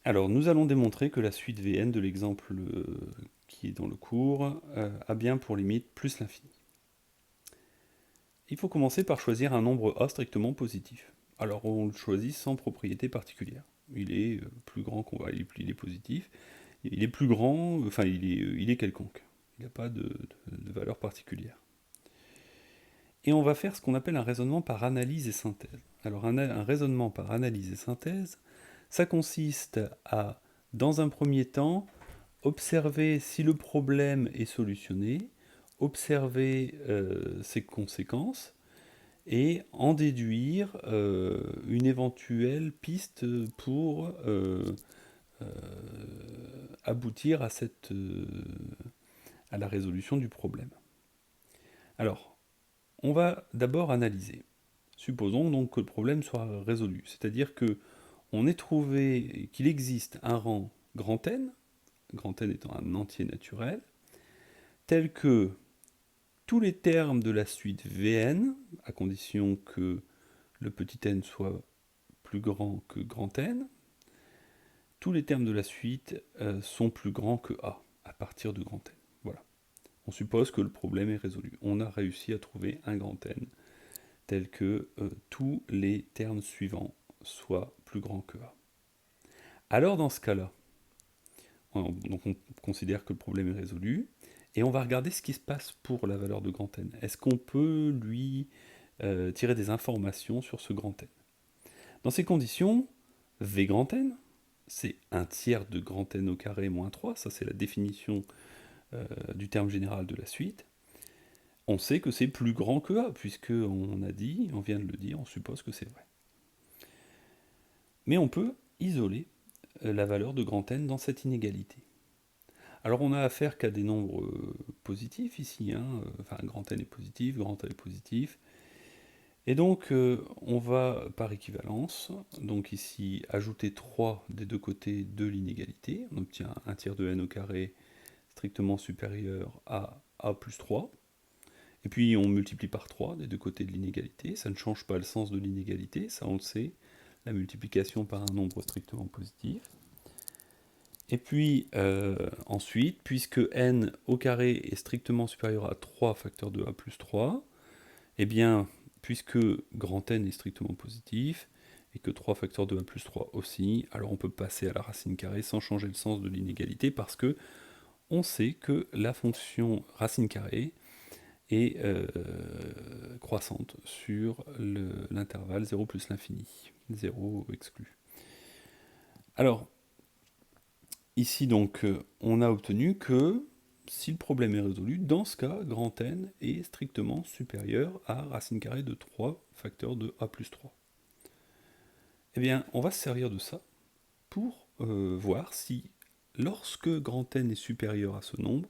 Alors, nous allons démontrer que la suite Vn de l'exemple qui est dans le cours a bien pour limite plus l'infini. Il faut commencer par choisir un nombre a strictement positif. Alors, on le choisit sans propriété particulière. Il est plus grand qu'on va, il est positif. Il est plus grand, enfin, il est quelconque. Il n'y a pas de valeur particulière. Et on va faire ce qu'on appelle un raisonnement par analyse et synthèse. Alors, un raisonnement par analyse et synthèse, ça consiste à, dans un premier temps, observer si le problème est solutionné, observer ses conséquences et en déduire une éventuelle piste pour euh, aboutir à la résolution du problème. Alors, on va d'abord analyser. Supposons donc que le problème soit résolu, c'est-à-dire que on ait trouvé qu'il existe un rang grand N étant un entier naturel, tel que tous les termes de la suite Vn, à condition que le petit n soit plus grand que grand N, tous les termes de la suite sont plus grands que A, à partir de grand N. Voilà. On suppose que le problème est résolu. On a réussi à trouver un grand N tel que tous les termes suivants soient plus grands que A. Alors dans ce cas-là, donc on considère que le problème est résolu, et on va regarder ce qui se passe pour la valeur de grand N. Est-ce qu'on peut lui tirer des informations sur ce grand N? Dans ces conditions, V grand N, c'est un tiers de grand N au carré moins 3, ça c'est la définition du terme général de la suite. On sait que c'est plus grand que A, puisque on vient de le dire, on suppose que c'est vrai. Mais on peut isoler la valeur de grand N dans cette inégalité. Alors on a affaire qu'à des nombres positifs ici, enfin grand N est positif, grand A est positif, et donc on va par équivalence, donc ici ajouter 3 des deux côtés de l'inégalité, on obtient un tiers de n au carré strictement supérieur à a plus 3, et puis on multiplie par 3 des deux côtés de l'inégalité, ça ne change pas le sens de l'inégalité, ça on le sait, la multiplication par un nombre strictement positif. Et puis ensuite, puisque n au carré est strictement supérieur à 3 facteur de a plus 3, eh bien, puisque grand N est strictement positif, et que 3 facteurs de a plus 3 aussi, alors on peut passer à la racine carrée sans changer le sens de l'inégalité, parce que on sait que la fonction racine carrée est croissante sur l'intervalle 0 plus l'infini, 0 exclu. Alors, ici donc, on a obtenu que si le problème est résolu, dans ce cas, grand N est strictement supérieur à racine carrée de 3 facteurs de a plus 3. Eh bien, on va se servir de ça pour voir si, lorsque grand N est supérieur à ce nombre,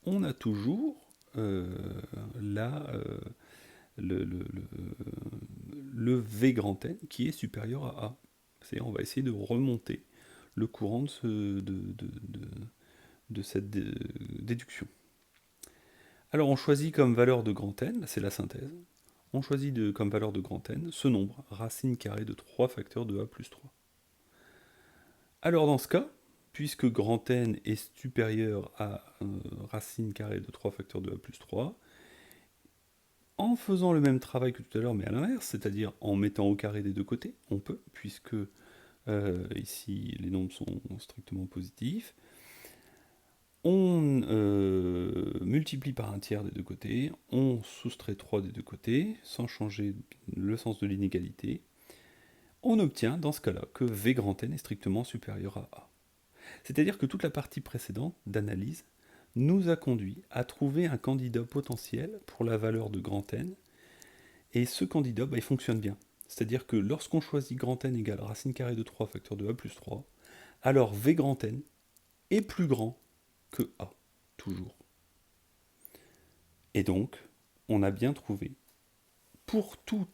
on a toujours la, le V grand N qui est supérieur à A. C'est-à-dire, on va essayer de remonter le courant de cette déduction. Alors, on choisit comme valeur de grand N, c'est la synthèse, on choisit comme valeur de grand N ce nombre, racine carrée de 3 facteurs de A plus 3. Alors dans ce cas, puisque grand N est supérieur à racine carrée de 3 facteurs de A plus 3, en faisant le même travail que tout à l'heure, mais à l'inverse, c'est-à-dire en mettant au carré des deux côtés, on peut, puisque ici les nombres sont strictement positifs, on multiplie par un tiers des deux côtés, on soustrait 3 des deux côtés, sans changer le sens de l'inégalité, on obtient dans ce cas-là que V grand N est strictement supérieur à A. C'est-à-dire que toute la partie précédente d'analyse nous a conduit à trouver un candidat potentiel pour la valeur de grand N, et ce candidat, il fonctionne bien. C'est-à-dire que lorsqu'on choisit grand N égale racine carrée de 3 facteur de A plus 3, alors V grand N est plus grand que A, toujours. Et donc, on a bien trouvé, pour tout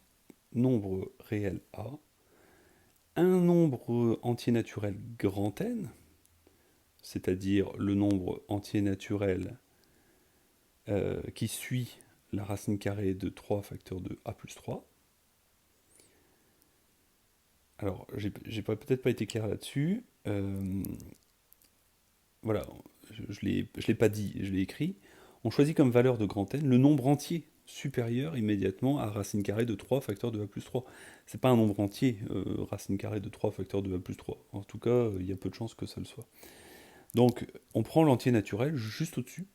nombre réel A, un nombre entier naturel grand N, c'est-à-dire le nombre entier naturel qui suit la racine carrée de 3 facteur de a plus 3, Alors, peut-être pas été clair là-dessus. Voilà, je l'ai pas dit, je l'ai écrit. On choisit comme valeur de grand N le nombre entier supérieur immédiatement à racine carrée de 3 facteur de a plus 3. C'est pas un nombre entier, racine carrée de 3 facteur de a plus 3. En tout cas, il y a peu de chances que ça le soit. Donc, on prend l'entier naturel juste au-dessus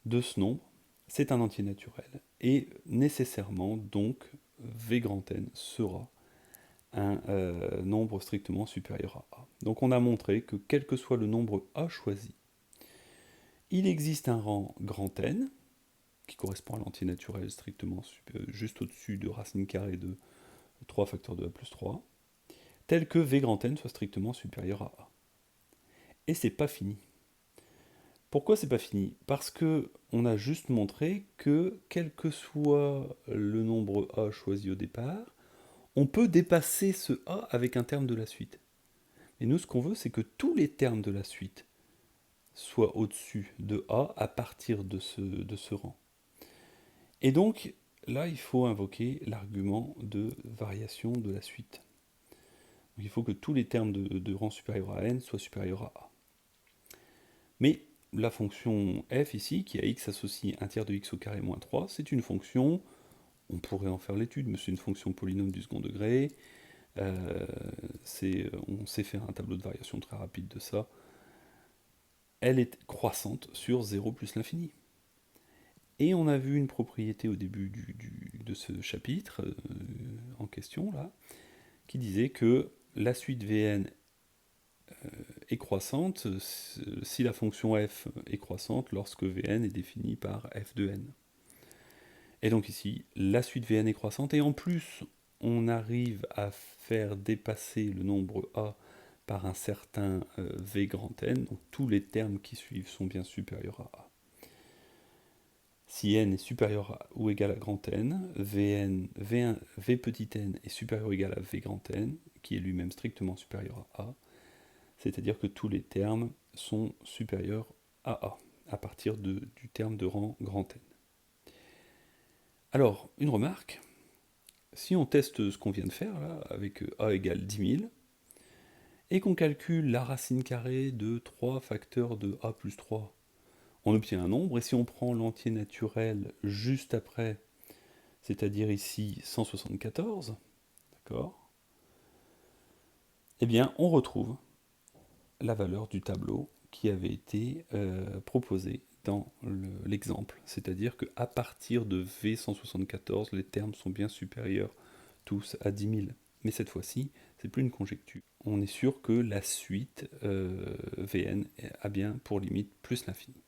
de ce nombre. C'est un entier naturel. Et nécessairement, donc, V grand N sera un nombre strictement supérieur à A. Donc on a montré que quel que soit le nombre A choisi, il existe un rang grand N, qui correspond à l'entier naturel strictement juste au-dessus de racine carrée de 3 facteur de A plus 3, tel que V grand N soit strictement supérieur à A. Et c'est pas fini. Pourquoi c'est pas fini? Parce que on a juste montré que quel que soit le nombre A choisi au départ, on peut dépasser ce A avec un terme de la suite. Et nous, ce qu'on veut, c'est que tous les termes de la suite soient au-dessus de A à partir de ce rang. Et donc, là, il faut invoquer l'argument de variation de la suite. Donc, il faut que tous les termes de rang supérieur à n soient supérieurs à A. Mais la fonction f ici, qui a x associé 1 tiers de x au carré moins 3, c'est une fonction, on pourrait en faire l'étude, mais c'est une fonction polynôme du second degré. On sait faire un tableau de variation très rapide de ça. Elle est croissante sur 0 plus l'infini. Et on a vu une propriété au début de ce chapitre en question, là, qui disait que la suite Vn est croissante si la fonction f est croissante lorsque Vn est définie par f de n. Et donc ici, la suite Vn est croissante, et en plus, on arrive à faire dépasser le nombre a par un certain v grand N, donc tous les termes qui suivent sont bien supérieurs à a. Si n est supérieur à ou égal à grand N, v petit n est supérieur ou égal à v grand N, qui est lui-même strictement supérieur à A, c'est-à-dire que tous les termes sont supérieurs à partir du terme de rang grand N. Alors, une remarque, si on teste ce qu'on vient de faire, là, avec A égale 10 000, et qu'on calcule la racine carrée de 3 facteurs de A plus 3, on obtient un nombre, et si on prend l'entier naturel juste après, c'est-à-dire ici 174, d'accord, eh bien on retrouve la valeur du tableau qui avait été proposé dans l'exemple. C'est-à-dire qu'à partir de V174, les termes sont bien supérieurs tous à 10 000. Mais cette fois-ci, c'est plus une conjecture. On est sûr que la suite Vn a bien pour limite plus l'infini.